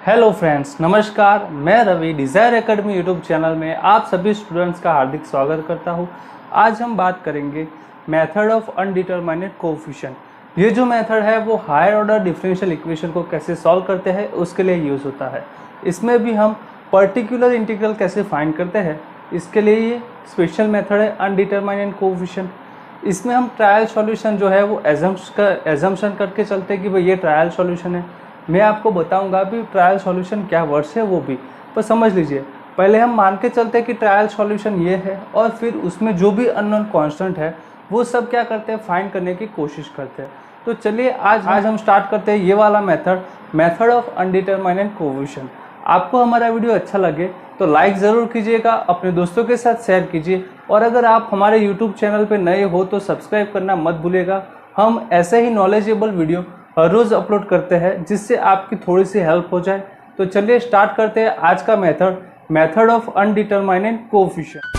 Hello friends, नमस्कार। मैं Ravi Desire Academy YouTube channel में आप सभी स्टूडेंट्स का हार्दिक स्वागत करता हूं। आज हम बात करेंगे मेथड ऑफ अनडिटरमाइंड कोएफिशिएंट। ये जो मेथड है वो हायर ऑर्डर डिफरेंशियल इक्वेशन को कैसे सॉल्व करते हैं उसके लिए यूज़ होता है। इसमें भी हम पर्टिकुलर इंटीग्रल कैसे फाइंड करते हैं इसके लिए ये स्पेशल मेथड है अनडिटरमाइंड कोएफिशिएंट। इसमें हम ट्रायल सॉल्यूशन जो है वो एजम्पशन करके चलते हैं कि भाई ये ट्रायल सॉल्यूशन है। मैं आपको बताऊंगा भी ट्रायल सॉल्यूशन क्या वर्ड्स है वो भी, पर समझ लीजिए। पहले हम मान के चलते हैं कि ट्रायल सॉल्यूशन ये है और फिर उसमें जो भी अननोन कांस्टेंट है वो सब क्या करते हैं, फाइंड करने की कोशिश करते हैं। तो चलिए आज हम स्टार्ट करते हैं ये वाला मेथड ऑफ अनडिटरमाइंड कोएफिशिएंट। आपको हमारा वीडियो अच्छा लगे तो लाइक ज़रूर कीजिएगा, अपने दोस्तों के साथ शेयर कीजिए, और अगर आप हमारे यूट्यूब चैनल पर नए हो तो सब्सक्राइब करना मत भूलिएगा। हम ऐसे ही नॉलेजेबल वीडियो हर रोज़ अपलोड करते हैं जिससे आपकी थोड़ी सी हेल्प हो जाए। तो चलिए स्टार्ट करते हैं आज का मेथड ऑफ अनडिटरमाइंड कोएफिशिएंट।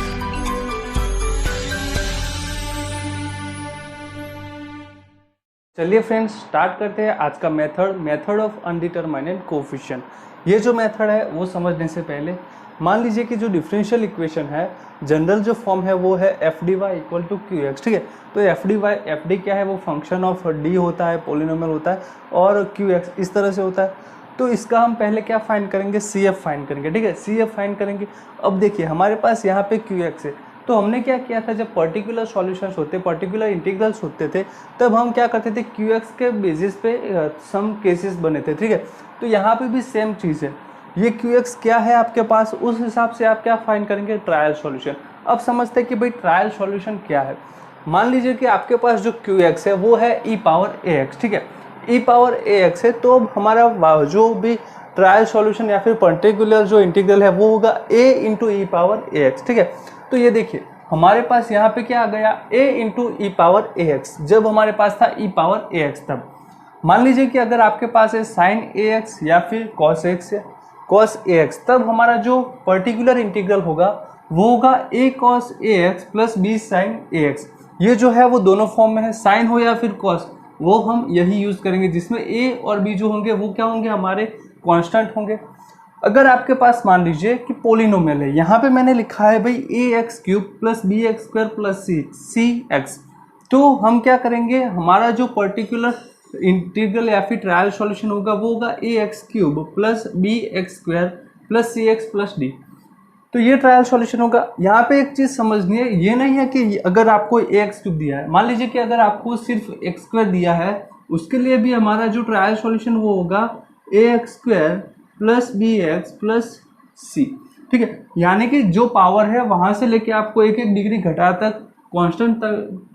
चलिए फ्रेंड्स स्टार्ट करते हैं आज का मेथड ऑफ अनडिटरमाइंड कोएफिशिएंट। ये जो मेथड है वो समझने से पहले मान लीजिए कि जो डिफरेंशियल इक्वेशन है, जनरल जो फॉर्म है वो है f D y equal to Q x. ठीक है, तो एफ डी क्या है, वो फंक्शन ऑफ डी होता है, पोलिनोमियल होता है, और क्यू एक्स इस तरह से होता है। तो इसका हम पहले क्या फाइंड करेंगे, सी एफ फाइंड करेंगे। ठीक है, सी एफ फाइंड करेंगे। अब देखिए हमारे पास यहाँ पे क्यू एक्स है, तो हमने क्या किया था, जब पर्टिकुलर सॉल्यूशंस होते, पर्टिकुलर इंटीग्रल्स होते थे, तब हम क्या करते थे, क्यू एक्स के बेसिस पे सम केसेस बने थे। ठीक है, तो यहाँ पे भी सेम चीज़ है। ये क्यू एक्स क्या है आपके पास, उस हिसाब से आप क्या फाइंड करेंगे, ट्रायल सॉल्यूशन। अब समझते हैं कि भाई ट्रायल सॉल्यूशन क्या है। मान लीजिए कि आपके पास जो क्यू एक्स है वो है ई पावर ए एक्स। ठीक है, ई पावर ए एक्स है, तो हमारा जो भी ट्रायल सॉल्यूशन या फिर पर्टिकुलर जो इंटीग्रल है वो होगा ए into e power a x. ठीक है, तो ये देखिए हमारे पास यहाँ पे क्या आ गया, ए into e power a x. जब हमारे पास था ई पावर ए एक्स, तब मान लीजिए कि अगर आपके पास है साइन ए एक्स या फिर कॉस एक्स या कॉस ए एक्स, तब हमारा जो पर्टिकुलर इंटीग्रल होगा वो होगा ए cos A x plus B sign A x. ये जो है वो दोनों फॉर्म में है, साइन हो या फिर कॉस, वो हम यही यूज़ करेंगे, जिसमें ए और बी जो होंगे वो क्या होंगे, हमारे कांस्टेंट होंगे। अगर आपके पास मान लीजिए कि पोलिनोमियल है, यहाँ पे मैंने लिखा है भाई a x cube plus b x square plus c x, तो हम क्या करेंगे, हमारा जो पर्टिकुलर इंटीग्रल या फिर ट्रायल सॉल्यूशन होगा वो होगा a x cube plus b x square plus c x plus d. तो ये ट्रायल सॉल्यूशन होगा। यहाँ पे एक चीज़ समझनी है, ये नहीं है कि अगर आपको ए एक्स क्यूब दिया है, मान लीजिए कि अगर आपको सिर्फ एक्स स्क्वायर दिया है, उसके लिए भी हमारा जो ट्रायल सॉल्यूशन वो होगा a x square plus b x plus c. ठीक है, यानी कि जो पावर है वहाँ से लेके आपको एक एक डिग्री घटा तक कांस्टेंट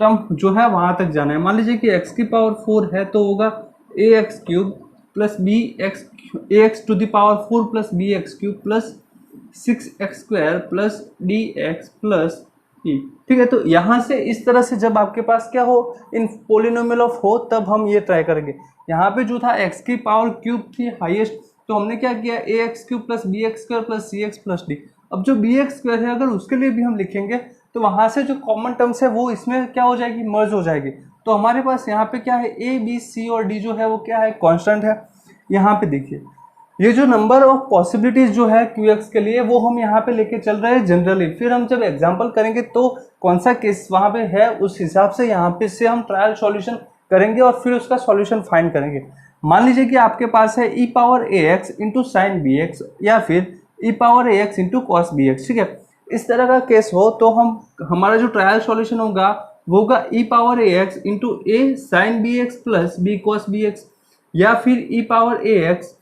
टर्म जो है वहाँ तक जाना है। मान लीजिए कि x की पावर 4 है, तो होगा a x cube plus b x a x to the power 4 plus b x cube plus 6x square plus d x plus e. ठीक है, तो यहाँ से इस तरह से जब आपके पास क्या हो, इन पोलिनोमियल ऑफ हो, तब हम ये ट्राई करेंगे। यहाँ पे जो था x की पावर क्यूब थी हाईएस्ट, तो हमने क्या किया, a x cube plus b x square plus c x plus d. अब जो बी एक्स स्क्वायर है अगर उसके लिए भी हम लिखेंगे तो वहाँ से जो कॉमन टर्म्स है वो इसमें क्या हो जाएगी, मर्ज हो जाएगी। तो हमारे पास यहाँ पे क्या है, ए बी सी और डी जो है वो क्या है, कांस्टेंट है। यहाँ पे देखिए ये जो नंबर ऑफ पॉसिबिलिटीज जो है क्यू एक्स के लिए वो हम यहाँ पे लेके चल रहे हैं जनरली। फिर हम जब एग्जांपल करेंगे तो कौन सा केस वहाँ पे है उस हिसाब से यहाँ पे से हम ट्रायल सॉल्यूशन करेंगे और फिर उसका सॉल्यूशन फाइंड करेंगे। मान लीजिए कि आपके पास है e power a x into sine b x या फिर e power a x into cos b x. ठीक है, इस तरह का केस हो तो हमारा जो ट्रायल सॉल्यूशन होगा वो होगा e power a x into a sine b x plus b cos b x या फिर ई पावर ए एक्स।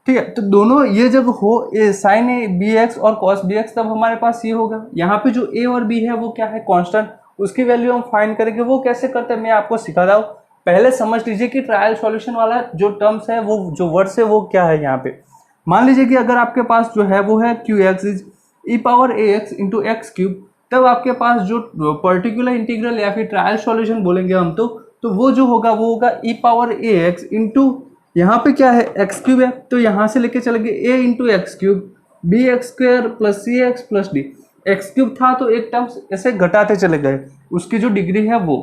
ठीक है, तो दोनों ये जब हो ए साइन ए बी एक्स और कॉस बी एक्स, तब हमारे पास ये होगा। यहाँ पे जो ए और बी है वो क्या है, कांस्टेंट, उसकी वैल्यू हम फाइंड करेंगे। वो कैसे करते हैं मैं आपको सिखा रहा हूँ। पहले समझ लीजिए कि ट्रायल सॉल्यूशन वाला जो टर्म्स है, वो जो वर्ड्स है वो क्या है। यहाँ पे मान लीजिए कि अगर आपके पास जो है वो है Q x is E power a x into x cube, तब आपके पास जो पर्टिकुलर इंटीग्रल या फिर ट्रायल सॉल्यूशन बोलेंगे हम तो वो जो होगा वो होगा e power a x into, यहाँ पे क्या है, एक्स क्यूब है, तो यहाँ से लेके चलेंगे a into x cube b x square plus c x plus d. X cube था तो एक टर्म्स ऐसे घटाते चले गए, उसकी जो डिग्री है वो।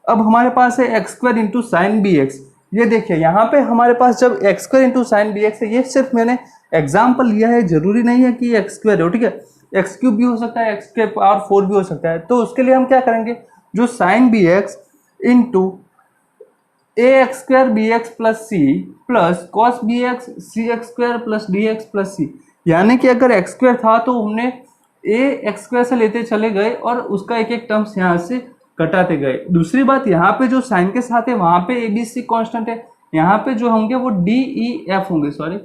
अब हमारे पास है x square into sine b x, ये देखिए यहाँ पे हमारे पास जब x square into sine b x है, ये सिर्फ मैंने एग्जाम्पल लिया है, जरूरी नहीं है कि एक्स स्क्वायर हो, ठीक है, एक्स क्यूब भी हो सकता है, एक्स के पावर 4 भी हो सकता है। तो उसके लिए हम क्या करेंगे, जो sine b x into a x square b x plus c plus cos b x c x square plus d x plus c, यानी कि अगर एक्स स्क्वायर था तो हमने ए एक्स स्क्वायर से लेते चले गए और उसका एक एक टर्म्स यहाँ से कटाते गए। दूसरी बात, यहाँ पे जो साइन के साथ है वहां पे ए बी सी कॉन्स्टेंट है, यहाँ पे जो होंगे वो डी ई एफ होंगे, सॉरी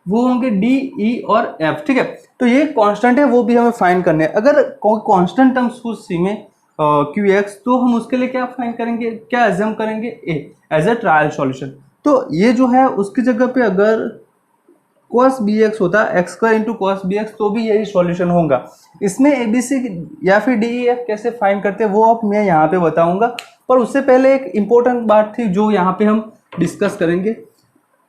वो होंगे डी ई और एफ, ठीक है। तो ये कांस्टेंट है, वो भी हमें फाइंड करने हैं। अगर कोई कांस्टेंट टर्म्स हो सी में क्यू एक्स, तो हम उसके लिए क्या फाइंड करेंगे, क्या एज्यूम करेंगे, ए एज ए ट्रायल सॉल्यूशन। तो ये जो है उसकी जगह पे अगर cos बी एक्स होता है x square into cos b x, तो भी यही सॉल्यूशन होगा। इसमें ए बी सी या फिर डी ई एफ कैसे फाइंड करते हैं वो अब मैं यहाँ पे बताऊंगा, पर उससे पहले एक इंपॉर्टेंट बात थी जो यहाँ पे हम डिस्कस करेंगे।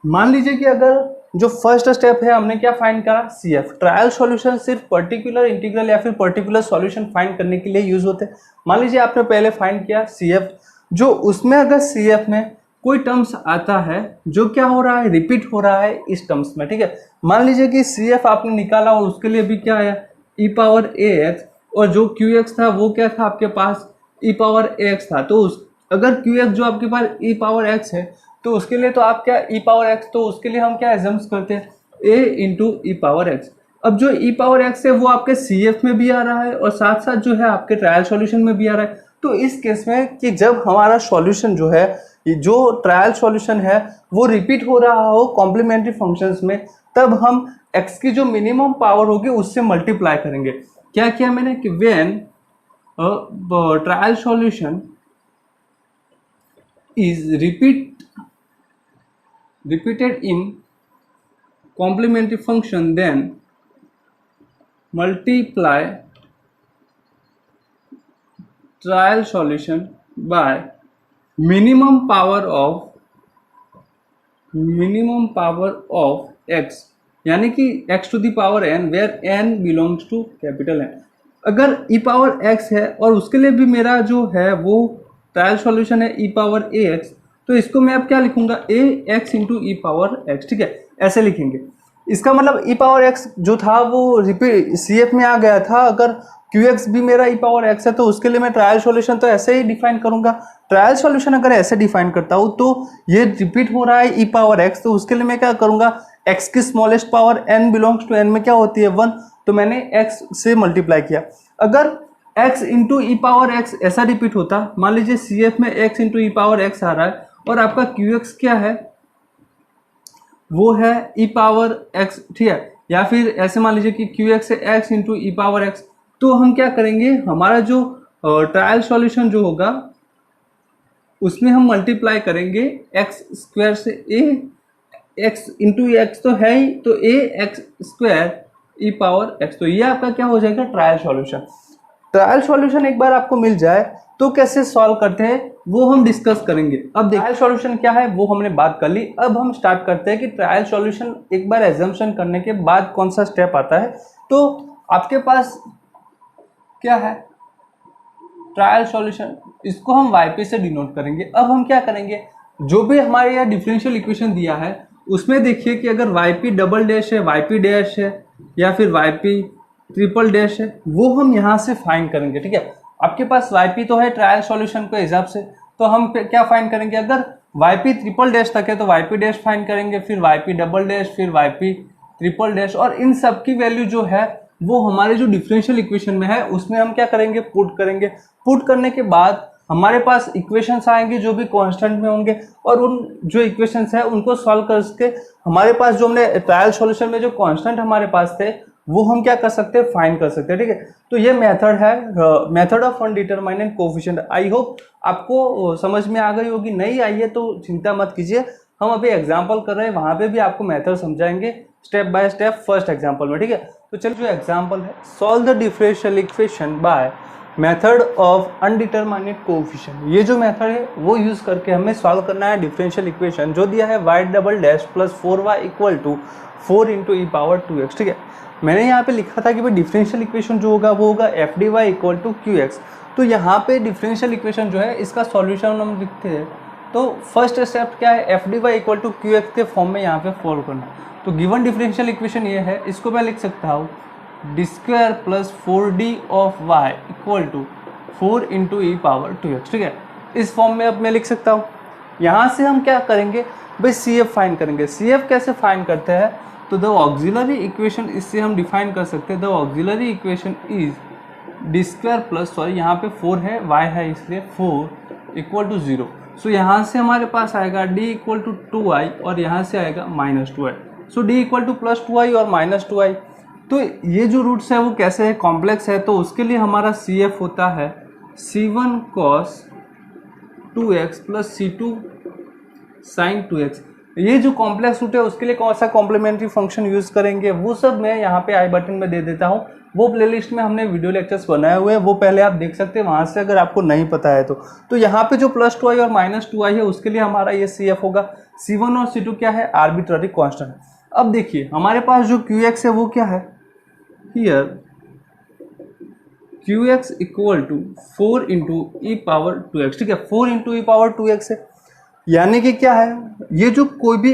मान लीजिए कि अगर जो फर्स्ट स्टेप है हमने क्या फाइंड करा, सी एफ। ट्रायल सॉल्यूशन सिर्फ पर्टिकुलर इंटीग्रल या फिर पर्टिकुलर सॉल्यूशन फाइंड करने के लिए यूज होते हैं। मान लीजिए आपने पहले फाइंड किया सी एफ, जो उसमें अगर सी एफ में कोई टर्म्स आता है जो क्या हो रहा है, रिपीट हो रहा है इस टर्म्स में, ठीक है। मान लीजिए कि सी एफ आपने निकाला और उसके लिए भी क्या है, ई पावर ए एक्स, और जो क्यू एक्स था वो क्या था आपके पास, ई पावर ए एक्स था। तो अगर क्यू एक्स जो आपके पास ई पावर एक्स है, तो उसके लिए तो आप क्या ई पावर एक्स, तो उसके लिए हम क्या एजम्स करते हैं, ए इंटू ई पावर एक्स। अब जो ई पावर एक्स है वो आपके सी एफ में भी आ रहा है और साथ साथ जो है आपके ट्रायल सॉल्यूशन में भी आ रहा है। तो इस केस में कि जब हमारा सॉल्यूशन जो है, जो ट्रायल सॉल्यूशन है वो रिपीट हो रहा हो कॉम्प्लीमेंट्री फंक्शंस में, तब हम एक्स की जो मिनिमम पावर होगी उससे मल्टीप्लाई करेंगे। क्या किया मैंने कि when trial solution is repeated in complementary function, then multiply trial solution by minimum power of x, यानी कि x to the power n where n belongs to capital N। अगर e पावर x है और उसके लिए भी मेरा जो है वो ट्रायल सॉल्यूशन है e पावर a x, तो इसको मैं अब क्या लिखूंगा, ए x into e power x, ठीक है, ऐसे लिखेंगे। इसका मतलब ई पावर एक्स जो था वो रिपीट सी एफ में आ गया था। अगर क्यू एक्स भी मेरा ई पावर एक्स है तो उसके लिए मैं ट्रायल सॉल्यूशन तो ऐसे ही डिफाइन करूंगा। ट्रायल सॉल्यूशन अगर ऐसे डिफाइन करता हूँ तो ये रिपीट हो रहा है ई पावर एक्स, तो उसके लिए मैं क्या करूंगा, एक्स की smallest power n belongs to n में क्या होती है 1, तो मैंने एक्स से मल्टीप्लाई किया। अगर x into e power x ऐसा रिपीट होता, मान लीजिए सी एफ में x into e power x आ रहा है और आपका क्यू एक्स क्या है, वो है ई पावर एक्स, ठीक है, या फिर ऐसे मान लीजिए कि क्यू एक्स है x into e power x. तो हम क्या करेंगे, हमारा जो ट्रायल सॉल्यूशन जो होगा उसमें हम मल्टीप्लाई करेंगे एक्स स्क्वायर से, ए एक्स इंटू एक्स तो है ही, तो ए x square e power x, तो ये आपका क्या हो जाएगा, ट्रायल सॉल्यूशन। ट्रायल सॉल्यूशन एक बार आपको मिल जाए तो कैसे सॉल्व करते हैं वो हम डिस्कस करेंगे। अब ट्रायल सॉल्यूशन क्या है वो हमने बात कर ली। अब हम स्टार्ट करते हैं कि ट्रायल सॉल्यूशन एक बार एजम्पशन करने के बाद कौन सा स्टेप आता है। तो आपके पास क्या है, ट्रायल सॉल्यूशन, इसको हम वाईपी से डिनोट करेंगे। अब हम क्या करेंगे, जो भी हमारे यहाँ डिफरेंशियल इक्वेशन दिया है उसमें देखिए कि अगर वाईपी डबल डैश है, वाईपी डैश है या फिर वाईपी ट्रिपल डैश है, वो हम यहाँ से फाइंड करेंगे, ठीक है। आपके पास वाईपी तो है ट्रायल सॉल्यूशन के हिसाब से, तो हम क्या फाइंड करेंगे, अगर वाईपी ट्रिपल डैश तक है तो वाईपी डैश फाइंड करेंगे, फिर वाईपी डबल डैश, फिर वाईपी ट्रिपल डैश, और इन सब की वैल्यू जो है वो हमारे जो डिफरेंशियल इक्वेशन में है उसमें हम क्या करेंगे, पुट करेंगे। पुट करने के बाद हमारे पास इक्वेशंस आएंगे जो भी कांस्टेंट में होंगे, और उन जो इक्वेशंस है उनको सॉल्व करके हमारे पास जो हमने ट्रायल सॉल्यूशन में जो कांस्टेंट हमारे पास थे वो हम क्या कर सकते हैं, फाइंड कर सकते हैं, ठीक है। तो ये मेथड है, method of undetermined coefficient. I hope आपको समझ में आ गई होगी, नहीं आई है तो चिंता मत कीजिए, हम अभी एग्जांपल कर रहे हैं, वहां पे भी आपको मेथड समझाएंगे step by step first example में, ठीक है। तो चलिए जो एग्जांपल है, solve the differential equation by method of undetermined coefficient. ये जो मेथड है वो यूज करके हमें सॉल्व करना है डिफरेंशियल इक्वेशन जो दिया है y double dash plus 4y equal to 4 into e power 2x, ठीक है। मैंने यहाँ पे लिखा था कि भाई डिफरेंशियल इक्वेशन जो होगा वो होगा f D y equal to Q x. तो यहाँ पे डिफरेंशियल इक्वेशन जो है इसका सॉल्यूशन हम लिखते हैं तो फर्स्ट स्टेप क्या है, f D y equal to Q x के फॉर्म में यहाँ पे फॉल्व करना। तो गिवन डिफरेंशियल इक्वेशन ये है, इसको मैं लिख सकता हूँ D square plus 4d of y equal to 4 into e power 2x, ठीक है। इस फॉर्म में अब मैं लिख सकता हूँ। यहाँ से हम क्या करेंगे भाई, सी एफ फाइंड करेंगे। सी एफ कैसे फाइंड करते हैं, तो द ऑक्सिलरी इक्वेशन, इससे हम डिफाइन कर सकते हैं the auxiliary equation is D square plus, sorry यहाँ पे 4 है, y है इसलिए 4 इक्वल टू 0। सो यहाँ से हमारे पास आएगा d इक्वल टू 2i और यहाँ से आएगा माइनस 2i। सो d equal two plus 2i और माइनस 2i। तो ये जो रूट्स है वो कैसे है, कॉम्प्लेक्स है, तो उसके लिए हमारा सी एफ होता है c1 cos 2x plus c2 sin 2x। ये जो कॉम्प्लेक्स रूट है उसके लिए कौन सा कॉम्प्लीमेंट्री फंक्शन यूज करेंगे, वो सब मैं यहाँ पे आई बटन में दे देता हूँ। वो प्लेलिस्ट में हमने वीडियो लेक्चर्स बनाए हुए हैं, वो पहले आप देख सकते हैं वहाँ से, अगर आपको नहीं पता है तो यहाँ पे जो प्लस 2i और माइनस 2i है उसके लिए हमारा ये सी एफ होगा। c1 और c2 क्या है, आर्बिट्ररी कॉन्स्टेंट। अब देखिए हमारे पास जो qx है वो क्या है, here qx equal to 4 into e power 2x, ठीक है, 4 इंटू ई पावर 2x है। यानी कि क्या है, ये जो कोई भी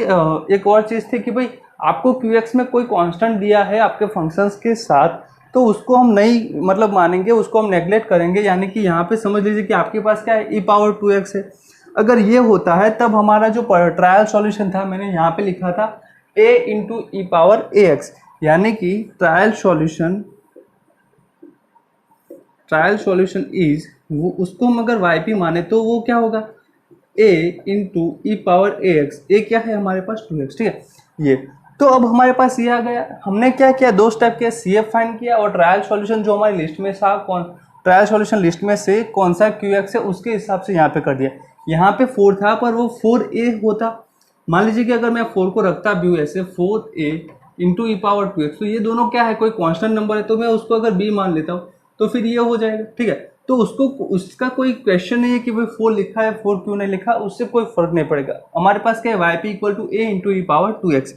एक और चीज़ थी कि भाई आपको qx में कोई कांस्टेंट दिया है आपके फंक्शंस के साथ, तो उसको हम नहीं मतलब मानेंगे, उसको हम नेगलेक्ट करेंगे। यानी कि यहाँ पे समझ लीजिए कि आपके पास क्या है, ई पावर 2x है। अगर ये होता है तब हमारा जो ट्रायल सॉल्यूशन था, मैंने यहाँ पे लिखा था a into e power ax, यानी कि ट्रायल सॉल्यूशन इज, वो उसको हम अगर yp माने तो वो क्या होगा, a into e power ax। a क्या है हमारे पास 2x, ठीक है। ये तो अब हमारे पास ये आ गया। हमने क्या किया, दो स्टेप किया, सी एफ फाइंड किया और ट्रायल सॉल्यूशन जो हमारी लिस्ट में था, ट्रायल सॉल्यूशन लिस्ट में से कौन सा qx है उसके हिसाब से यहाँ पे कर दिया। यहाँ पे 4 था पर वो 4a होता। मान लीजिए कि अगर मैं 4 को रखता भी ऐसे 4a into e power 2x, तो ये दोनों क्या है, कोई कांस्टेंट नंबर है, तो मैं उसको अगर b मान लेता हूँ तो फिर ये हो जाएगा, ठीक है। तो उसका कोई क्वेश्चन नहीं है कि भाई 4 लिखा है, 4 क्यों नहीं लिखा, उससे कोई फर्क नहीं पड़ेगा। हमारे पास क्या है, y p equal to a into e power 2x।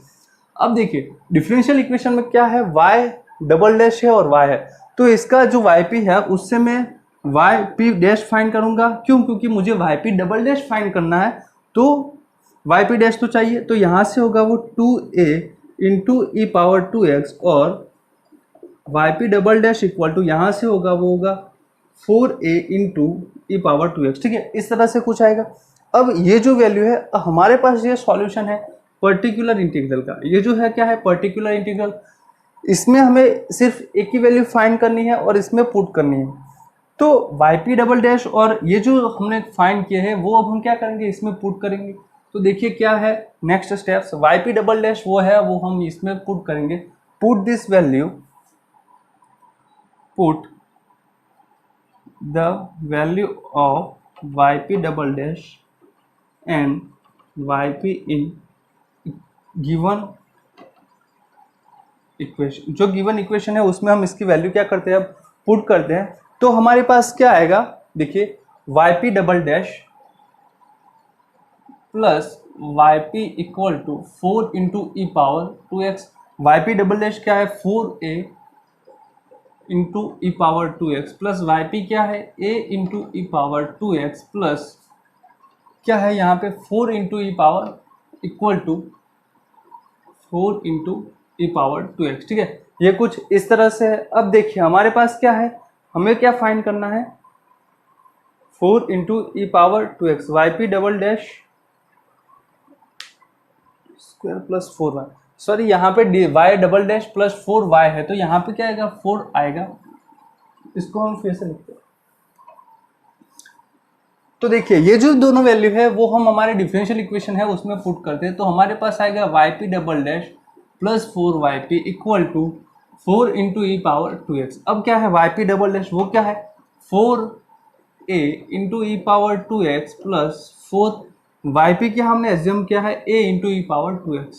अब देखिए डिफरेंशियल इक्वेशन में क्या है, y डबल डैश है और y है, तो इसका जो yp है उससे मैं yp डैश फाइंड करूंगा। क्यों, क्योंकि मुझे yp डबल डैश फाइंड करना है, तो yp डैश तो चाहिए। तो यहाँ से होगा वो 2a into e power 2x और yp double dash equal to यहाँ से होगा वो होगा 4a into e power 2x, ठीक है। इस तरह से कुछ आएगा। अब ये जो वैल्यू है, हमारे पास ये सॉल्यूशन है पर्टिकुलर इंटीग्रल का। ये जो है क्या है, पर्टिकुलर इंटीग्रल। इसमें हमें सिर्फ एक ही वैल्यू फाइंड करनी है और इसमें पुट करनी है। तो yp डबल डैश और ये जो हमने फाइंड किए हैं वो अब हम क्या करेंगे, इसमें पुट करेंगे। तो देखिए क्या है next steps, yp double dash वो है, वो हम इसमें पुट करेंगे। Put this value, put the value of yp double dash and yp in given equation. जो गिवन इक्वेशन है उसमें हम इसकी वैल्यू क्या करते हैं, अब पुट करते हैं। तो हमारे पास क्या आएगा, देखिए yp double dash plus yp equal to 4 into e power 2x। yp double dash क्या है, 4a into e power 2x plus yp क्या है, a into e power 2x plus क्या है यहाँ पे 4 into e power equal to 4 into e power 2x, ठीक है। ये कुछ इस तरह से है। अब देखिए हमारे पास क्या है, हमें क्या फाइंड करना है, 4 into e power 2x, yp double dash square plus 4y, sorry यहाँ पे y double dash plus 4y है, तो यहाँ पे क्या आएगा, 4 आएगा। इसको हम फिर से लिखते हैं। तो देखिए ये जो दोनों वैल्यू है वो हम हमारे डिफरेंशियल इक्वेशन है उसमें पुट करते हैं। तो हमारे पास आएगा yp double dash plus 4yp equal to 4 into e power 2x। अब क्या है yp डबल डैश, वो क्या है 4a into e power 2x plus 4 yp क्या हमने एज्यूम किया है a into e power 2x,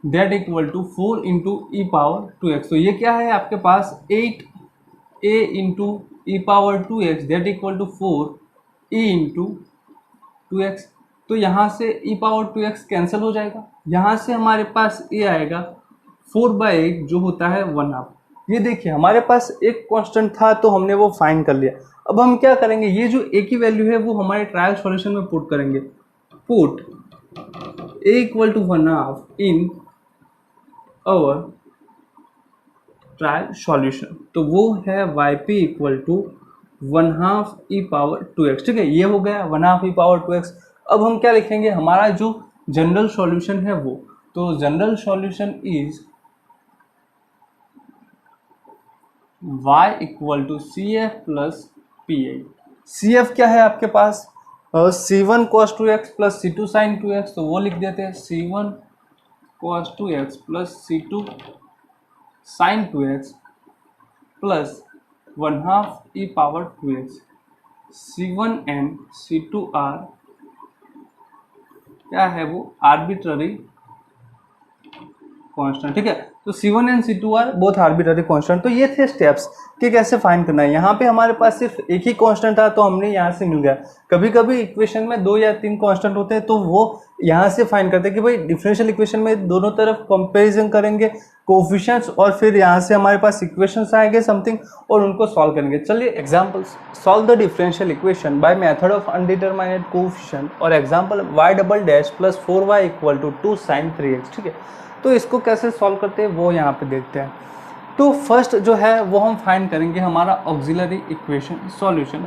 that equal to 4 into e power 2x। तो ये क्या है आपके पास 8a into e power 2x that equal to 4 e into 2x। तो यहाँ से e पावर 2x कैंसिल हो जाएगा, यहाँ से हमारे पास a आएगा 4/8 जो होता है 1/2। ये देखिए हमारे पास एक कांस्टेंट था तो हमने वो फाइंड कर लिया। अब हम क्या करेंगे, ये जो ए की वैल्यू है वो हमारे ट्रायल सॉल्यूशन में पुट करेंगे। Put a equal to 1/2 in our trial solution, तो वो है y p equal to 1/2 e power 2x। ठीक है, ये हो गया 1/2 ई पावर 2x। अब हम क्या लिखेंगे, हमारा जो जनरल सॉल्यूशन है वो, तो general solution is y equal to C F plus P I. C F क्या है आपके पास, c1 cos 2x plus c2 sin 2x, तो वो लिख देते हैं c1 cos 2x plus c2 sin 2x plus 1/2 e power 2x। c1 and c2 are क्या है, वो आर्बिट्ररी कांस्टेंट। ठीक है, तो C1 and C2 are both arbitrary constant. तो ये थे स्टेप्स कि कैसे फाइंड करना है। यहाँ पे हमारे पास सिर्फ एक ही कांस्टेंट था तो हमने यहाँ से मिल गया। कभी कभी इक्वेशन में 2 या 3 कांस्टेंट होते हैं तो वो यहाँ से फाइंड करते हैं कि भाई डिफरेंशियल इक्वेशन में दोनों तरफ कंपैरिजन करेंगे कोफिशिएंट्स, और फिर यहाँ से हमारे पास इक्वेशंस आएंगे समथिंग और उनको सॉल्व करेंगे। चलिए examples, solve the differential equation by method of undetermined coefficient, और example y double dash plus 4y equal to 2 sin 3x। ठीक है, तो इसको कैसे सॉल्व करते हैं वो यहाँ पे देखते हैं। तो फर्स्ट जो है वो हम फाइंड करेंगे हमारा ऑक्सिलरी इक्वेशन सॉल्यूशन।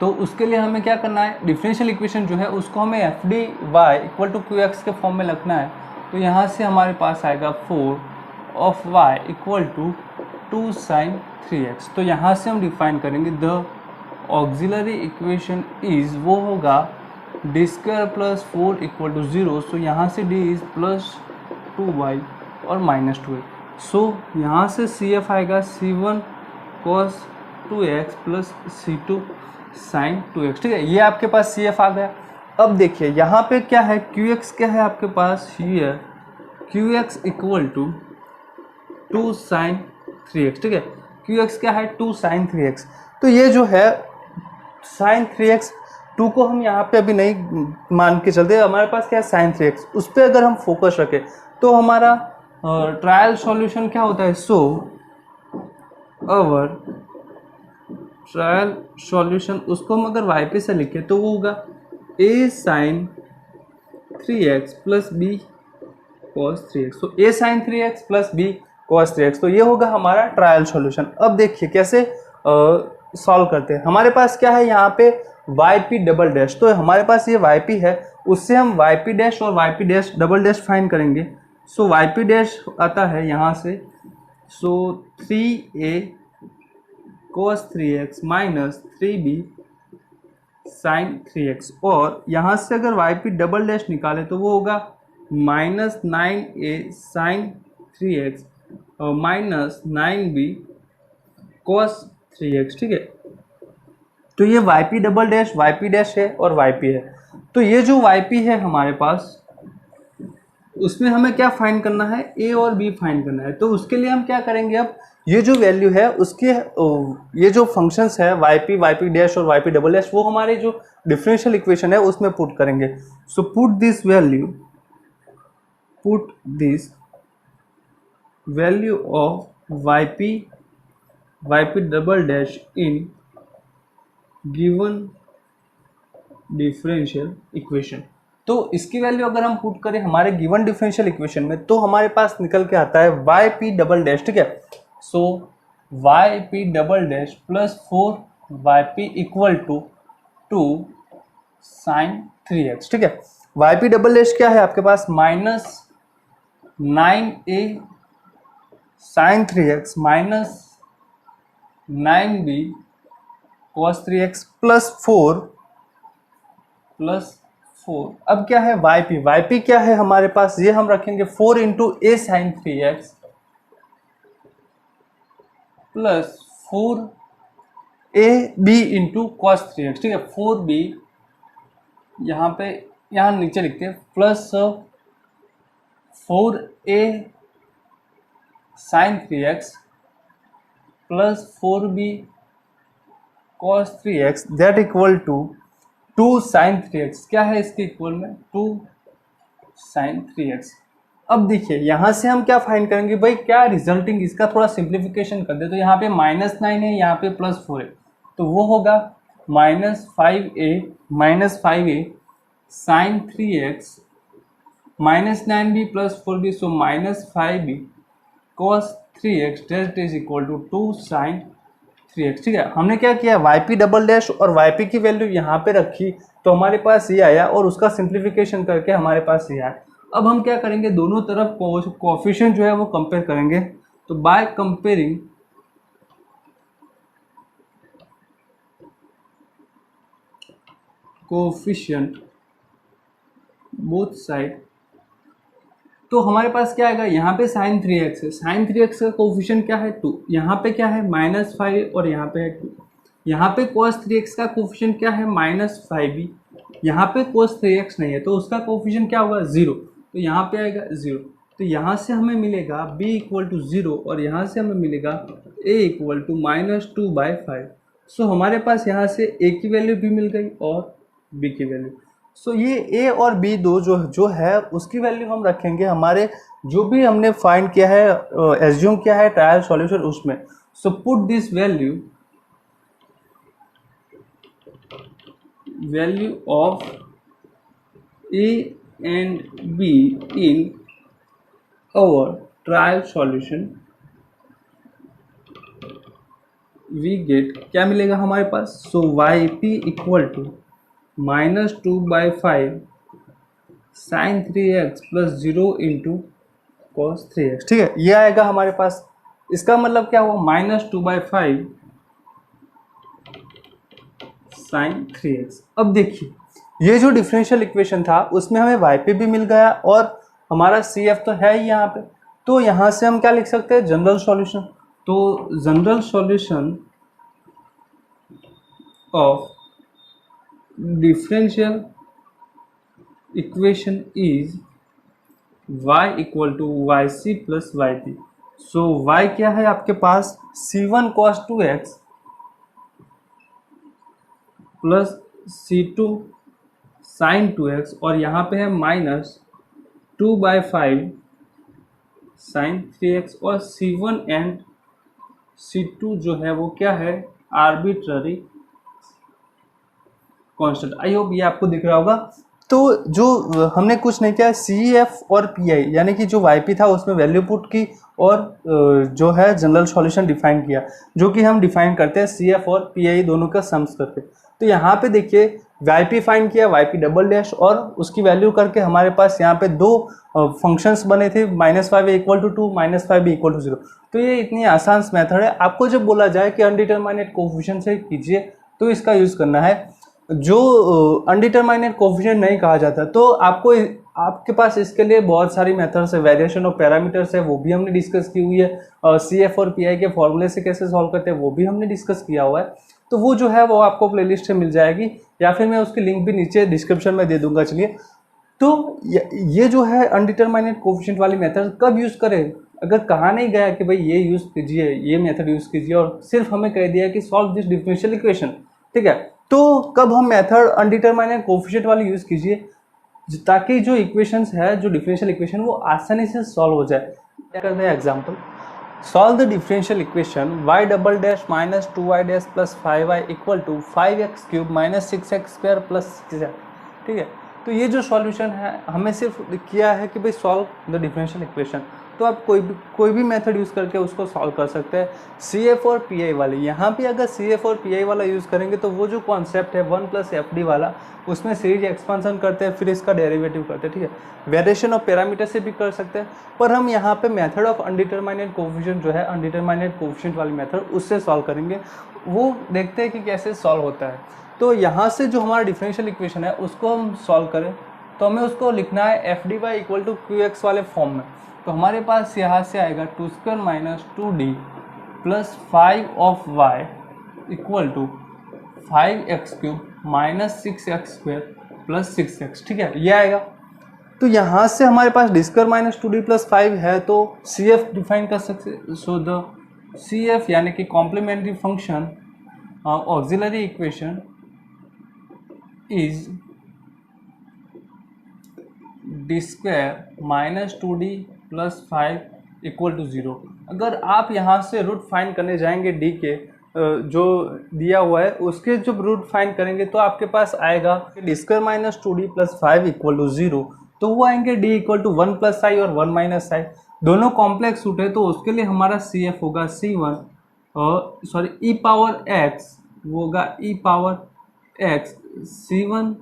तो उसके लिए हमें क्या करना है, डिफरेंशियल इक्वेशन जो है उसको हमें f D y equal to Q x के फॉर्म में लिखना है। तो यहाँ से हमारे पास आएगा 4 of y equal to 2 sin 3x। तो यहाँ से हम डिफाइन करेंगे द ऑक्सिलरी इक्वेशन इज, वो होगा D square plus 4 equal to 0। So यहाँ से डी इज प्लस 2y और माइनस 2x। सो यहाँ से सी एफ आएगा c1 cos 2x plus c2 sin 2x। ठीक है, ये आपके पास सी एफ आ गया। अब देखिए यहाँ पे क्या है, qx क्या है आपके पास, here qx equal to 2 sin 3x। ठीक है, qx क्या है, 2 sin 3x। तो ये जो है sin 3x 2 को हम यहाँ पे अभी नहीं मान के चलते, हमारे पास क्या है sin 3x, उस पर अगर हम फोकस रखें तो हमारा ट्रायल सॉल्यूशन क्या होता है। सो अवर ट्रायल सॉल्यूशन, उसको हम अगर वाई पे से लिखें तो वो होगा a sin 3x plus b cos 3x। तो a sin 3x plus b cos 3x, तो ये होगा हमारा ट्रायल सॉल्यूशन। अब देखिए कैसे सॉल्व करते हैं। हमारे पास क्या है यहाँ पे वाई पी डबल डैश, तो हमारे पास ये वाई पी है, उससे हम वाई पी डैश और y p dash double dash find करेंगे। सो वाई पी डैश आता है यहाँ से, सो 3a cos 3x minus 3b sin 3x, और यहाँ से अगर वाई पी डबल डैश निकाले तो वो होगा माइनस 9a sin 3x और माइनस 9b cos 3x। ठीक है, तो ये वाई पी डबल डैश है और वाई पी है। तो ये जो वाई पी है हमारे पास, उसमें हमें क्या फाइंड करना है, ए और बी फाइंड करना है। तो उसके लिए हम क्या करेंगे, अब ये जो वैल्यू है उसके ये जो फंक्शंस है वाई पी डैश और वाई पी डबल डैश, वो हमारे जो डिफरेंशियल इक्वेशन है उसमें पुट करेंगे। So put this value of y p double dash in given differential equation. तो इसकी वैल्यू अगर हम पुट करें हमारे गिवन डिफरेंशियल इक्वेशन में तो हमारे पास निकल के आता है वाई पी डबल डैश। ठीक है, so y p double dash plus 4 y p equal to 2 sin 3x। ठीक है, वाई पी डबल डैश क्या है आपके पास, minus 9a sin 3x minus 9b cos 3x plus 4। अब क्या है वाई पी क्या है हमारे पास, ये हम रखेंगे 4 into a sine 3x plus 4 a b into cos 3x। ठीक है, 4b यहाँ नीचे लिखते हैं plus 4a sine 3x plus 4b cos 3x that equal to 2 sin 3x। क्या है इसके इक्वल में, 2 sin 3x। अब देखिए यहाँ से हम क्या फाइंड करेंगे भाई, क्या रिजल्टिंग, इसका थोड़ा सिंप्लीफिकेशन कर दे। तो यहाँ पे -9 है, यहाँ पे +4 है, तो वो होगा -5a sine 3x -9b + 4b, so -5b cos 3x that is equal to 2 sine 3x। ठीक है, हमने क्या किया, yp डबल डैश और yp की वैल्यू यहाँ पे रखी तो हमारे पास ये आया, और उसका सिंप्लीफिकेशन करके हमारे पास ये आया। अब हम क्या करेंगे, दोनों तरफ कोएफिशिएंट जो है वो कंपेयर करेंगे। तो bye comparing coefficient both side, तो हमारे पास क्या आएगा, यहाँ पे साइन 3x है, साइन 3x का कोएफिशिएंट क्या है 2, यहाँ पे क्या है -5 और यहाँ पे है 2, यहाँ पे cos 3x का कोएफिशिएंट क्या है -5b, यहाँ पे cos 3x नहीं है तो उसका कोएफिशिएंट क्या होगा 0, तो यहाँ पे आएगा 0। तो यहाँ से हमें मिलेगा b = 0 और यहाँ से हमें मिलेगा a = -2/5। सो हमारे पास यहाँ से a की वैल्यू भी मिल गई और b की वैल्यू। सो ये a और b दो जो है उसकी वैल्यू हम रखेंगे हमारे जो भी हमने फाइंड किया है, एज्यूम किया है ट्रायल सॉल्यूशन उसमें। सो put this value of a and b in our trial solution, we get क्या मिलेगा हमारे पास, सो yp = -2/5 sin 3x + 0 × cos 3x। ठीक है, ये आएगा हमारे पास। इसका मतलब क्या हुआ, -2/5 sin 3x। अब देखिए ये जो डिफरेंशियल इक्वेशन था उसमें हमें yp भी मिल गया और हमारा cf तो है ही यहाँ पे, तो यहाँ से हम क्या लिख सकते हैं, जनरल सॉल्यूशन। तो general solution of differential equation is y = yc + yp। So y क्या है आपके पास, c1 cos 2x plus c2 sin 2x और यहाँ पे है -2/5 sin 3x, और c1 एंड c2 जो है वो क्या है, आर्बिट्ररी कांस्टेंट। आई होप ये आपको दिख रहा होगा। तो जो हमने कुछ नहीं किया, CF और PI यानी कि जो YP था उसमें वैल्यू पुट की और जो है जनरल सॉल्यूशन डिफाइन किया, जो कि हम डिफाइन करते हैं CF और PI दोनों का सम्स करके। तो यहाँ पे देखिए YP फाइंड किया, YP डबल डैश और उसकी वैल्यू करके हमारे पास यहाँ पे दो फंक्शंस बने थे, -5a = 2, -5b = 0। तो ये इतनी आसान मेथड है। आपको जब बोला जाए कि अनडिटरमाइनेट कोएफिशिएंट से कीजिए तो इसका यूज़ करना है। जो अनडिटरमाइनेट कोएफिशिएंट नहीं कहा जाता तो आपके पास इसके लिए बहुत सारी मेथड्स है, वेरिएशन ऑफ पैरामीटर्स है, वो भी हमने डिस्कस की हुई है, और CF और PI के फॉर्मूले से कैसे सॉल्व करते हैं वो भी हमने डिस्कस किया हुआ है। तो वो जो है वो आपको प्लेलिस्ट में मिल जाएगी या फिर मैं उसकी लिंक भी नीचे डिस्क्रिप्शन में दे दूंगा। चलिए, तो ये जो है अनडिटरमाइनेट कोएफिशिएंट वाली मेथड कब यूज़ करें, अगर कहा नहीं गया कि भाई ये यूज़ कीजिए, ये मेथड यूज़ कीजिए, और सिर्फ हमें कह दिया कि सॉल्व दिस डिफरेंशियल इक्वेशन, ठीक है, तो कब हम मेथड अनडिटरमाइनेट कोएफिशिएंट वाली यूज़ कीजिए, ताकि जो इक्वेशंस है, जो डिफरेंशियल इक्वेशन वो आसानी से सॉल्व हो जाए। क्या करते हैं example, solve the differential equation y double dash -2y dash + 5y = 5x³ - 6x² + 6x। ठीक है, तो ये जो सॉल्यूशन है हमें सिर्फ किया है कि भाई सॉल्व द डिफरेंशियल इक्वेशन, तो आप कोई भी मेथड यूज़ करके उसको सॉल्व कर सकते हैं। CF और PI वाली, यहाँ पे अगर CF और PI वाला यूज़ करेंगे तो वो जो कॉन्सेप्ट है 1 + FD वाला, उसमें सीरीज एक्सपांसन करते हैं फिर इसका डेरिवेटिव करते हैं। ठीक है, वेरिएशन ऑफ पैरामीटर से भी कर सकते हैं, पर हम यहाँ पे मेथड ऑफ अनडिटरमाइनेट कोएफिशिएंट जो है, अनडिटरमाइनेट कोएफिशिएंट वाली मेथड उससे सॉल्व करेंगे, वो देखते हैं कि कैसे सॉल्व होता है। तो यहाँ से जो हमारा डिफरेंशियल इक्वेशन है उसको हम सॉल्व करें तो हमें उसको लिखना है FDy = QX वाले फॉर्म में। तो हमारे पास यहाँ से आएगा 2² - 2D + 5 of y = 5x³ - 6x² + 6x। ठीक है, ये आएगा। तो यहाँ से हमारे पास 2² - 2D + 5 है तो CF डिफाइन कर सकते। सो द CF यानी कि complementary function auxiliary equation is d² - 2D + 5 = 0। अगर आप यहाँ से रूट फाइंड करने जाएंगे d के, जो दिया हुआ है उसके जब रूट फाइंड करेंगे तो आपके पास आएगा D square minus 2d plus 5 equal to 0, तो वो आएंगे d equal to 1 plus i और 1 माइनस आई, दोनों कॉम्प्लेक्स रूट है तो उसके लिए हमारा सी एफ होगा c1 और सॉरी ई पावर एक्स, वो होगा e power x c1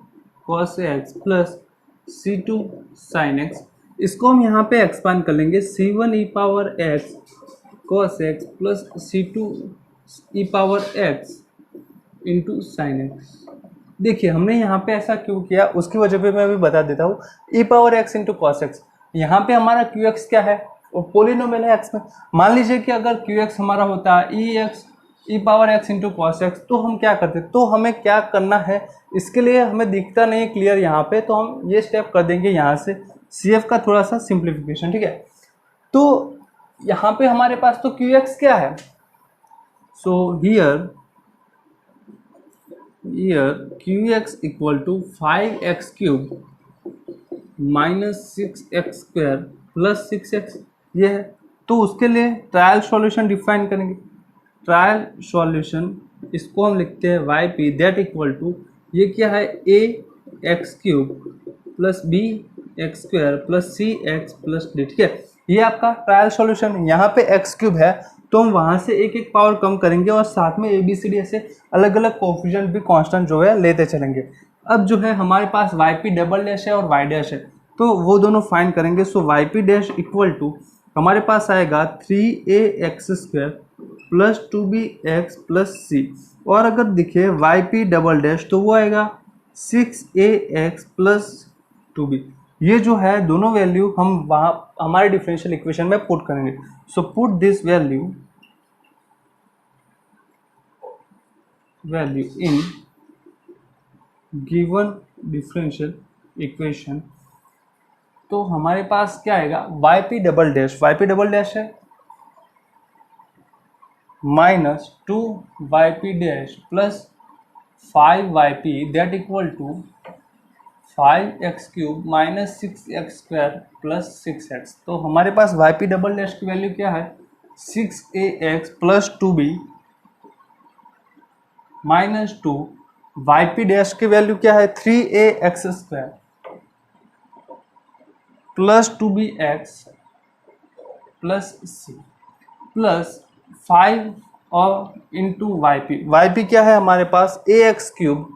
cos x plus c2 sin x। इसको हम यहाँ पे एक्सपांड कर लेंगे c1 e power x cos x plus c2 e power x into sine x. देखिए हमने यहाँ पे ऐसा क्यों किया उसकी वजह पे मैं अभी बता देता हूँ। E power x into cos x, यहाँ पे हमारा क्यू एक्स क्या है, वो पोलिनोमियल है x में। मान लीजिए कि अगर क्यू एक्स हमारा होता है e x e power x into cos x, तो हम क्या करते, तो हमें क्या करना है, इसके लिए हमें दिखता नहीं क्लियर यहाँ पे, तो हम ये स्टेप कर देंगे यहाँ से सी एफ का थोड़ा सा सिंप्लीफिकेशन, ठीक है। तो यहाँ पे हमारे पास तो क्यू एक्स क्या है, so here qx equal to 5x cube minus 6x square plus 6x, ये है। तो उसके लिए ट्रायल सॉल्यूशन डिफाइन करेंगे। ट्रायल सॉल्यूशन इसको हम लिखते हैं y p that equal to, ये क्या है, a x cube plus b x square plus c x plus d, ठीक है। ये आपका ट्रायल सॉल्यूशन, यहाँ पे एक्स क्यूब है तो हम वहाँ से एक एक पावर कम करेंगे और साथ में ए बी सी डी ऐसे अलग अलग कोफिशिएंट भी कांस्टेंट जो है लेते चलेंगे। अब जो है हमारे पास वाई पी डबल डैश है और वाई डैश है, तो वो दोनों फाइंड करेंगे। So y p dash equal to हमारे पास आएगा 3a x square plus 2b x plus c, और अगर दिखे वाई पी डबल डैश तो वो आएगा 6a x प्लस 2b। ये जो है दोनों वैल्यू हम वहाँ हमारे डिफरेंशियल इक्वेशन में पुट करेंगे। So put this value in given differential equation, तो हमारे पास क्या आएगा, वाई पी डबल डैश है minus 2yp dash plus 5yp that equal to 5x cube minus 6x square plus 6x। तो हमारे पास वाई पी डबल डैश की वैल्यू क्या है, 6ax plus 2b minus 2, y p dash की value क्या है, 3ax square plus 2bx plus c plus 5 और इंटू वाई पी क्या है हमारे पास, ax cube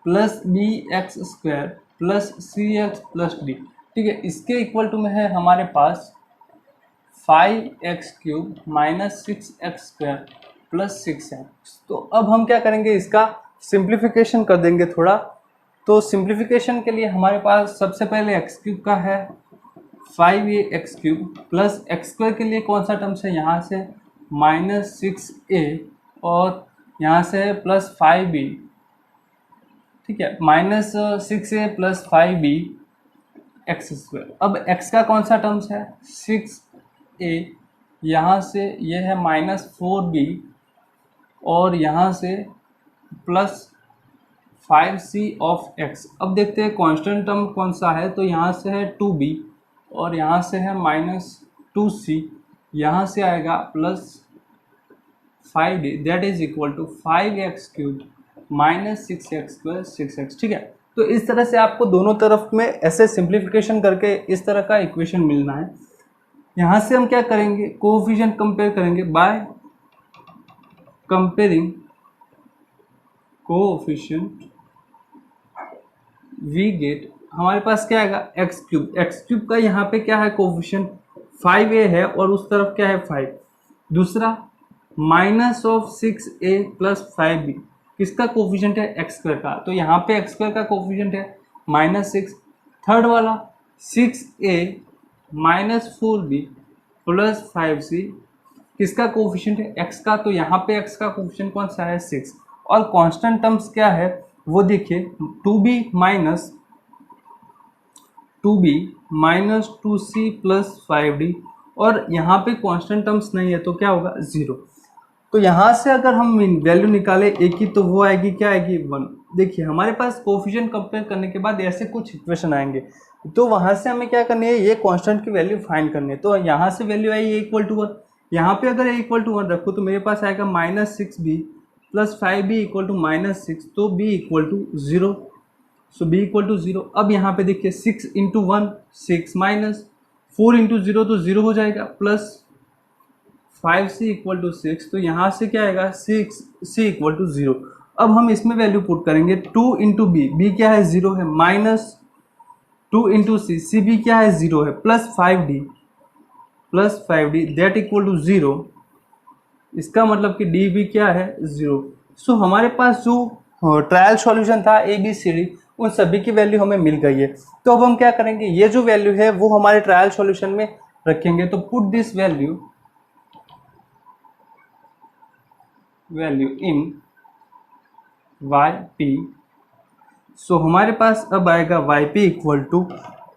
plus b x square plus c x plus d, ठीक है। इसके इक्वल टू में है हमारे पास 5x cube minus 6x square plus 6x। तो अब हम क्या करेंगे, इसका सिंप्लीफिकेशन कर देंगे थोड़ा। तो सिंप्लीफिकेशन के लिए हमारे पास सबसे पहले x क्यूब का है 5a x cube plus x square के लिए कौन सा टर्म्स है, यहाँ से माइनस 6a और यहाँ से है प्लस 5b, ठीक है, minus 6a plus 5b x square. अब x का कौन सा टर्म्स है, 6a, यहाँ से ये है माइनस 4b और यहाँ से प्लस 5c ऑफ x। अब देखते हैं कांस्टेंट टर्म कौन सा है, तो यहाँ से है 2b और यहाँ से है माइनस 2c, यहाँ से आएगा plus 5d that is equal to 5x cube minus 6x square 6x, ठीक है। तो इस तरह से आपको दोनों तरफ में ऐसे सिंप्लीफिकेशन करके इस तरह का इक्वेशन मिलना है। यहाँ से हम क्या करेंगे, कोएफिशिएंट कंपेयर करेंगे by comparing coefficient, we get हमारे पास क्या आएगा, एक्स क्यूब का यहाँ पे क्या है कोएफिशिएंट 5a है और उस तरफ क्या है 5। दूसरा minus of 6a plus 5b, किसका कोफिशिएंट है, एक्स स्क्वायर का, तो यहाँ पे एक्स स्क्वायर का कोफिशिएंट है माइनस 6। थर्ड वाला 6a minus 4b plus 5c, किसका कोफिशिएंट है, एक्स का, तो यहाँ पे एक्स का कोफिशिएंट कौन सा है 6। और कांस्टेंट टर्म्स क्या है वो देखिए 2b minus 2c plus 5d, और यहाँ पे कांस्टेंट टर्म्स नहीं है तो क्या होगा 0। तो यहाँ से अगर हम वैल्यू निकाले a की तो वो आएगी क्या आएगी 1। देखिए हमारे पास कोफिशिएंट कंपेयर करने के बाद ऐसे कुछ इक्वेशन आएंगे, तो वहाँ से हमें क्या करनी है, ये कांस्टेंट की वैल्यू फाइंड करनी है। तो यहाँ से वैल्यू आई a इक्वल टू 1, यहाँ पे अगर a इक्वल टू 1 रखो तो मेरे पास आएगा -6b plus 5b equal to -6, तो b equal to 0। So b equal to 0। अब यहाँ पे देखिए 6 इंटू 1 6 माइनस 4 इंटू 0 तो 0 हो जाएगा, प्लस 5c इक्वल टू 6, तो यहाँ से क्या आएगा 6c इक्वल टू 0। अब हम इसमें वैल्यू पुट करेंगे 2 इंटू बी, बी क्या है 0 है, माइनस 2 इंटू सी, सी बी क्या है 0 है, plus 5d that equal to 0। इसका मतलब कि डी बी क्या है 0। सो हमारे पास जो ट्रायल सॉल्यूशन था ए बी सी डी, उन सभी की वैल्यू हमें मिल गई है। तो अब हम क्या करेंगे, ये जो वैल्यू है वो हमारे ट्रायल सॉल्यूशन में रखेंगे। तो put this value in y p. So हमारे पास अब आएगा y p equal to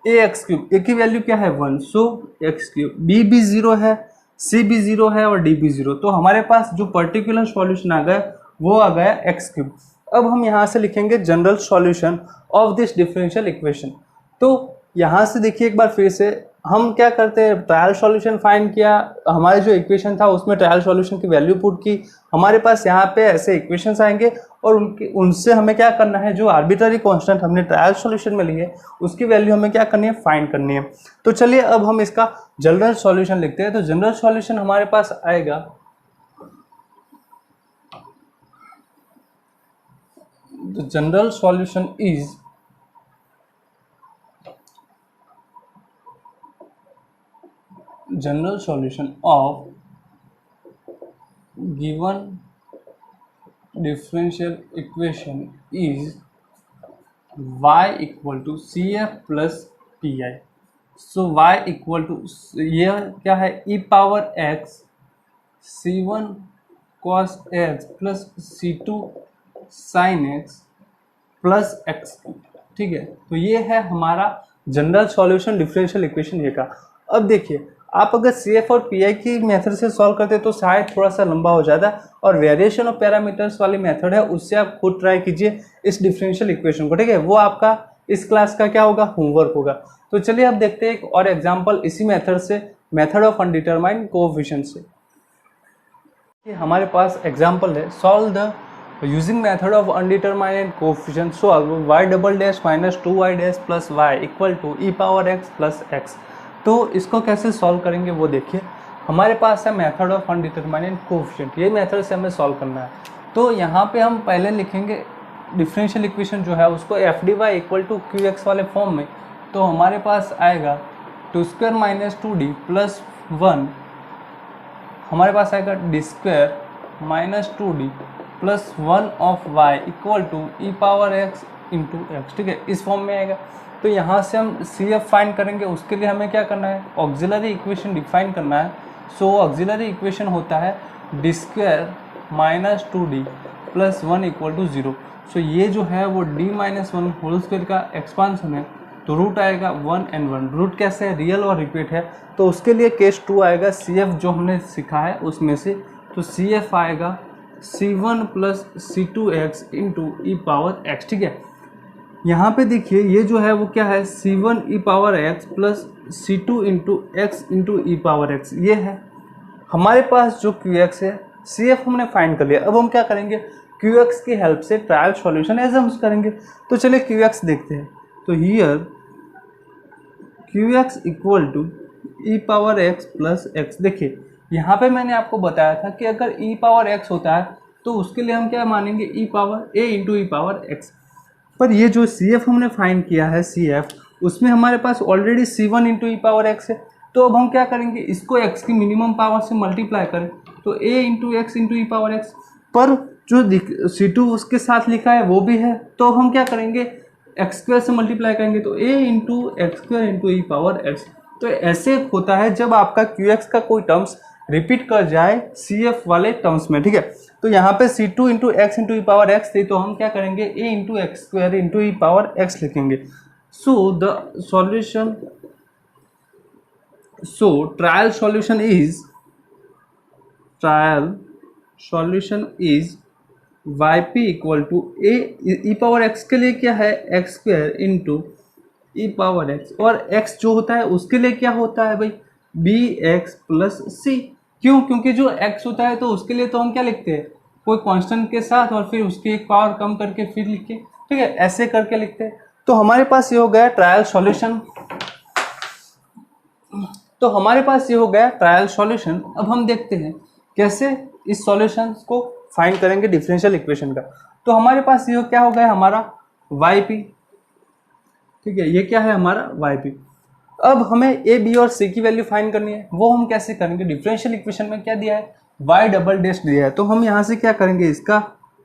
a x cube, a की वैल्यू क्या है 1, सो एक्स क्यूब, बी भी 0 है, सी भी 0 है और डी भी 0। तो हमारे पास जो पर्टिकुलर सॉल्यूशन आ गया वो आ गया एक्स क्यूब। अब हम यहाँ से लिखेंगे general solution of this differential equation. तो यहाँ से देखिए एक बार फिर से हम क्या करते हैं, ट्रायल सॉल्यूशन फाइंड किया, हमारे जो इक्वेशन था उसमें ट्रायल सॉल्यूशन की वैल्यू पुट की, हमारे पास यहाँ पे ऐसे इक्वेशंस आएंगे और उनसे हमें क्या करना है, जो आर्बिट्ररी कांस्टेंट हमने ट्रायल सॉल्यूशन में ली है उसकी वैल्यू हमें क्या करनी है, फाइंड करनी है। तो चलिए अब हम इसका जनरल सॉल्यूशन लिखते हैं। तो जनरल सॉल्यूशन हमारे पास आएगा the general solution is general solution of given differential equation is y equal to cf plus pi। so y equal to, ये क्या है, e power x c1 cos x plus c2 sin x plus x, ठीक है। तो ये है हमारा general solution differential equation ये का। अब देखिए आप अगर सी एफ और पी आई की मेथड से सॉल्व करते तो शायद थोड़ा सा लंबा हो जाता, और वेरिएशन ऑफ पैरामीटर्स वाली मेथड है उससे आप खुद ट्राई कीजिए इस डिफरेंशियल इक्वेशन को, ठीक है। वो आपका इस क्लास का क्या होगा, होमवर्क होगा। तो चलिए अब देखते हैं एक और एग्जाम्पल इसी मेथड से, मेथड ऑफ अनडिटरमाइंड कोएफिशिएंट से। हमारे पास एग्जाम्पल है, solve the using method of undetermined coefficient solve y double dash minus 2y dash plus y equal to e power x plus x. तो इसको कैसे सॉल्व करेंगे वो देखिए। हमारे पास है मेथड ऑफ अनडिटरमाइंड कोएफिशिएंट, ये मेथड से हमें सॉल्व करना है। तो यहाँ पे हम पहले लिखेंगे डिफरेंशियल इक्वेशन जो है उसको f D y equal to Q x वाले फॉर्म में। तो हमारे पास आएगा 2² माइनस 2d प्लस 1, हमारे पास आएगा d² minus 2d plus 1 of y equal to e power x into x, ठीक है, इस फॉर्म में आएगा। तो यहाँ से हम सी एफ फाइंड करेंगे, उसके लिए हमें क्या करना है, ऑक्सिलरी इक्वेशन डिफाइन करना है। सो ऑक्सिलरी इक्वेशन होता है d² minus 2d plus 1 equal to 0। So ये जो है वो d माइनस 1 होल स्क्वायर का एक्सपांसन है, तो रूट आएगा 1 and 1। रूट कैसे है, रियल और रिपीट है, तो उसके लिए केस 2 आएगा सी एफ जो हमने सीखा है उसमें से। तो सी एफ आएगा c1 plus c2x into e power x, ठीक है। यहाँ पे देखिए ये जो है वो क्या है, c1 e power x plus c2 into x into e power x, ये है हमारे पास जो qx है। cf हमने फाइंड कर लिया, अब हम क्या करेंगे, qx की हेल्प से ट्रायल सॉल्यूशन एजम्स करेंगे। तो चलिए qx देखते हैं। तो here qx equal to e power x plus x. देखिए यहाँ पे मैंने आपको बताया था कि अगर e पावर x होता है तो उसके लिए हम क्या मानेंगे, e power a into e power x। पर ये जो cf हमने फाइंड किया है cf, उसमें हमारे पास already c1 into e power x है। तो अब हम क्या करेंगे, इसको x की मिनिमम पावर से मल्टीप्लाई करें, तो a into x into e power x। पर जो c2 उसके साथ लिखा है वो भी है, तो हम क्या करेंगे, x² से मल्टीप्लाई करेंगे, तो a into x² into e power x। तो ऐसे होता है जब आपका qx का कोई टर्म्स रिपीट कर जाए cf वाले टर्म्स में, ठीक है। तो यहाँ पे c2 into x into e power x थी, तो हम क्या करेंगे, a into x² into e power x लिखेंगे। So the solution, so trial solution is yp equal to a e power x के लिए क्या है, x² into e power x, और x जो होता है उसके लिए क्या होता है भाई, bx प्लस c, क्यों? क्योंकि जो x होता है तो उसके लिए तो हम क्या लिखते हैं, कोई कांस्टेंट के साथ और फिर उसकी एक पावर कम करके फिर लिख के, ठीक है, ऐसे करके लिखते हैं। तो हमारे पास ये हो गया ट्रायल सॉल्यूशन। तो हमारे पास ये हो गया ट्रायल सॉल्यूशन। अब हम देखते हैं कैसे इस सॉल्यूशन को फाइंड करेंगे डिफरेंशियल इक्वेशन का। तो हमारे पास ये क्या हो गया हमारा yp, ठीक है, ये क्या है हमारा yp। अब हमें a b और c की वैल्यू फाइंड करनी है। वो हम कैसे करेंगे, डिफरेंशियल इक्वेशन में क्या दिया है, y डबल डैश दिया है। तो हम यहाँ से क्या करेंगे, इसका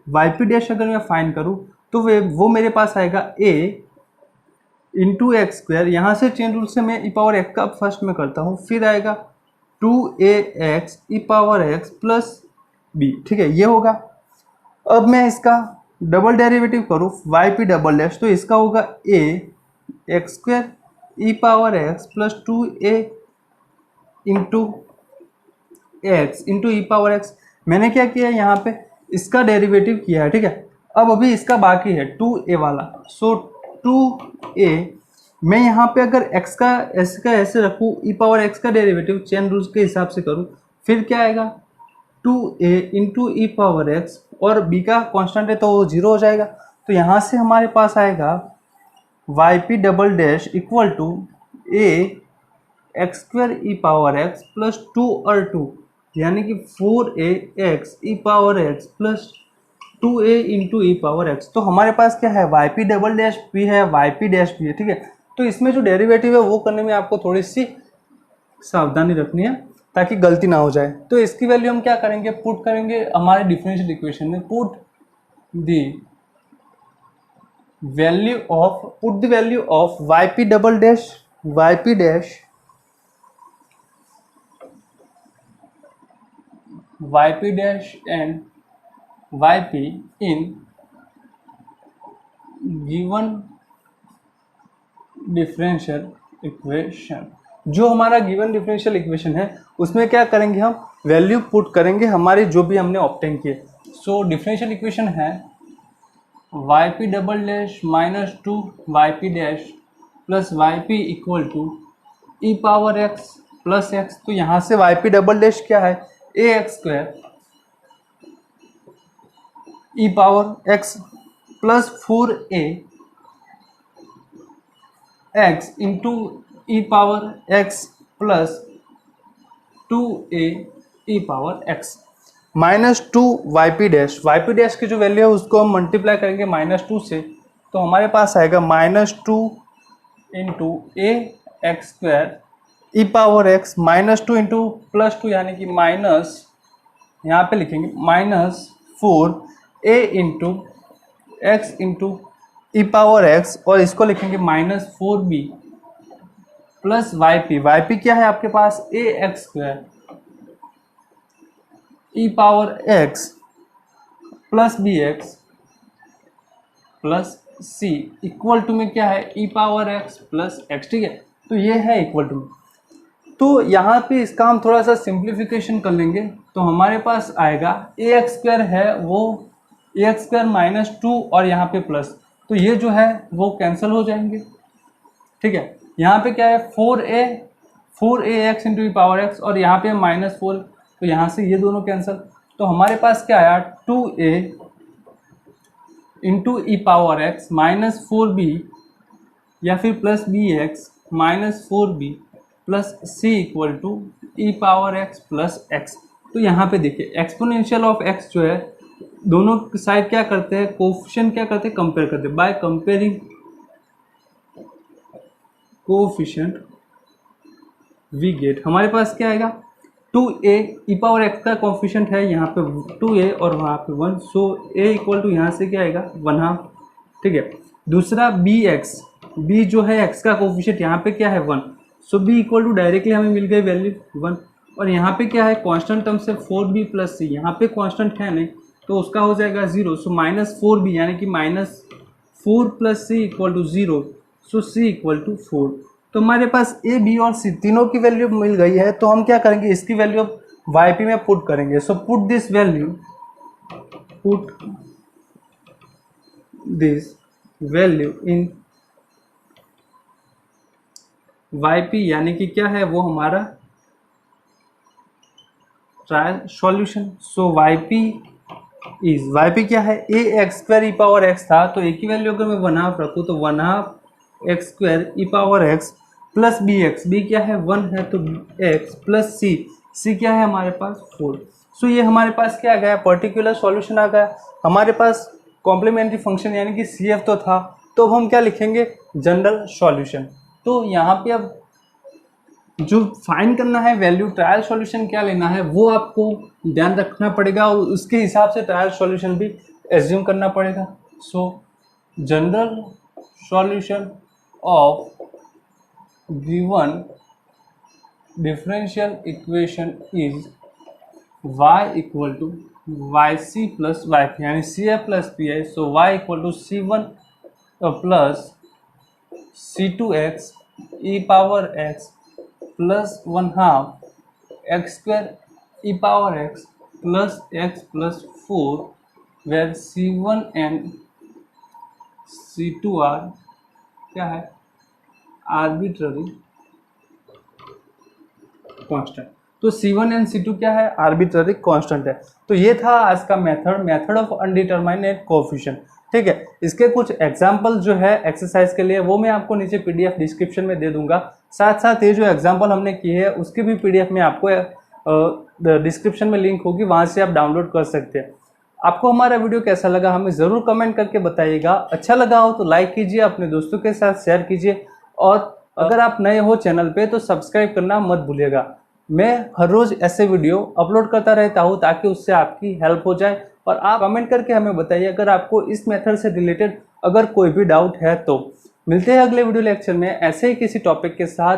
yp डैश अगर मैं फाइंड करूँ तो वो मेरे पास आएगा a इंटू एक्स स्क्वायर, यहाँ से चेन रूल से मैं ई पावर एक्स का फर्स्ट में करता हूँ, फिर आएगा 2ax ई पावर एक्स प्लस बी, ठीक है, ये होगा। अब मैं इसका डबल डेरिवेटिव करूँ वाई पी डबल डैश, तो इसका होगा a x square e power x plus 2a into x into e power x. मैंने क्या किया है यहाँ पे, इसका डेरिवेटिव किया है, ठीक है। अब अभी इसका बाकी है 2a वाला, सो 2a मैं यहाँ पे अगर x का ऐसे रखूँ, ई पावर x का डेरिवेटिव चेन रूल्स के हिसाब से करूँ, फिर क्या आएगा 2a into e power x, और b का कांस्टेंट है तो वो 0 हो जाएगा। तो यहाँ से हमारे पास आएगा yp double dash equal to a x square e power x plus 2 और 2 यानी कि 4ax e power x plus 2a into e power x. तो हमारे पास क्या है, yp डबल डैश भी है, yp डैश भी है, ठीक है। तो इसमें जो डेरिवेटिव है वो करने में आपको थोड़ी सी सावधानी रखनी है ताकि गलती ना हो जाए। तो इसकी वैल्यू हम क्या करेंगे, पुट करेंगे हमारे डिफरेंशियल इक्वेशन में, put the value of yp double dash yp dash yp dash and yp in given differential equation. जो हमारा गिवन डिफरेंशियल इक्वेशन है उसमें क्या करेंगे, हम वैल्यू पुट करेंगे हमारी जो भी हमने ऑब्टेन किए। सो डिफरेंशियल इक्वेशन है yp double dash minus 2 yp dash plus yp equal to e power x plus x. तो यहाँ से yp डबल डैश क्या है, a x square e power x plus 4a x into e power x plus 2a e power x minus 2 yp dash. yp dash की जो value है उसको हम मल्टीप्लाई करेंगे माइनस 2 से, तो हमारे पास आएगा minus 2 into a x square e power x minus 2 into plus 2 यानी कि माइनस, यहाँ पे लिखेंगे minus 4a into x into e power x, और इसको लिखेंगे माइनस 4b प्लस yp क्या है आपके पास, a x square e power x plus b x plus c equal to में क्या है, e power x plus x, ठीक है। तो ये है इक्वल टू। तो यहाँ पे इसका हम थोड़ा सा सिंप्लीफिकेशन कर लेंगे, तो हमारे पास आएगा ए एक्स स्क्वायर है वो ए एक्स स्क्वायर माइनस 2 और यहाँ पे प्लस, तो ये जो है वो कैंसिल हो जाएंगे, ठीक है। यहाँ पे क्या है 4a x into e power x, और यहाँ पे माइनस 4, तो यहाँ से ये दोनों कैंसिल। तो हमारे पास क्या आया 2a into e power x minus 4b या फिर plus b x minus 4b plus c equal to e power x plus x. तो यहाँ पे देखिए एक्सपोनेंशियल ऑफ एक्स जो है, दोनों साइड क्या करते हैं, कोफिशिएंट क्या करते हैं, कंपेयर करते हैं। By comparing coefficient we get हमारे पास क्या आएगा 2a ई पावर एक्स का कोफिशिएंट है यहाँ पे 2a और वहाँ पे 1, सो a इक्वल टू यहाँ से क्या आएगा 1/2, ठीक है। दूसरा b जो है x का कोफिशिएंट यहाँ पे क्या है 1, सो b इक्वल टू डायरेक्टली हमें मिल गई वैल्यू 1, और यहाँ पे क्या है कांस्टेंट टर्म से 4b प्लस सी, यहाँ पे कांस्टेंट है नहीं तो उसका हो जाएगा 0, सो माइनस 4b यानी कि minus 4 plus c equal to 0, so c equal to 4। तो हमारे पास a b और c तीनों की वैल्यू मिल गई है, तो हम क्या करेंगे इसकी वैल्यू yp में पुट करेंगे। So put this value in yp यानी कि क्या है वो हमारा ट्रायल सॉल्यूशन। सो yp क्या है, a x square e power x था, तो ए की वैल्यू अगर मैं 1/2 रखूँ तो 1/2 x square e power x plus b x, b क्या है 1 है, तो एक्स प्लस सी क्या है हमारे पास 4। सो ये हमारे पास क्या आ गया, पर्टिकुलर सॉल्यूशन आ गया। हमारे पास कॉम्प्लीमेंट्री फंक्शन यानी कि सी एफ तो था, तो अब हम क्या लिखेंगे, जनरल सॉल्यूशन। तो यहाँ पे अब जो फाइंड करना है वैल्यू, ट्रायल सॉल्यूशन क्या लेना है वो आपको ध्यान रखना पड़ेगा और उसके हिसाब से ट्रायल सॉल्यूशन भी एज्यूम करना पड़ेगा। So general solution of given differential equation is y equal to y c plus y p, यानी c a plus P i. सो y equal to C1 plus C2 x e power x plus 1/2 x square e power x plus x plus 4, where C1 and C2 are क्या है, arbitrary constant. तो C1 and C2 क्या है, arbitrary constant है। तो ये था आज का मेथड ऑफ अनडिटरमाइनेड कोएफिशिएंट। ठीक है, इसके कुछ एग्जाम्पल जो है एक्सरसाइज के लिए वो मैं आपको नीचे पीडीएफ डिस्क्रिप्शन में दे दूंगा। साथ साथ ये जो एग्जाम्पल हमने किए हैं उसकी भी पीडीएफ में आपको डिस्क्रिप्शन में लिंक होगी, वहाँ से आप डाउनलोड कर सकते हैं। आपको हमारा वीडियो कैसा लगा हमें ज़रूर कमेंट करके बताइएगा। अच्छा लगा हो तो लाइक कीजिए, अपने दोस्तों के साथ शेयर कीजिए, और अगर आप नए हो चैनल पे तो सब्सक्राइब करना मत भूलिएगा। मैं हर रोज़ ऐसे वीडियो अपलोड करता रहता हूँ ताकि उससे आपकी हेल्प हो जाए। और आप कमेंट करके हमें बताइए अगर आपको इस मेथड से रिलेटेड अगर कोई भी डाउट है तो। मिलते हैं अगले वीडियो लेक्चर में ऐसे ही किसी टॉपिक के साथ।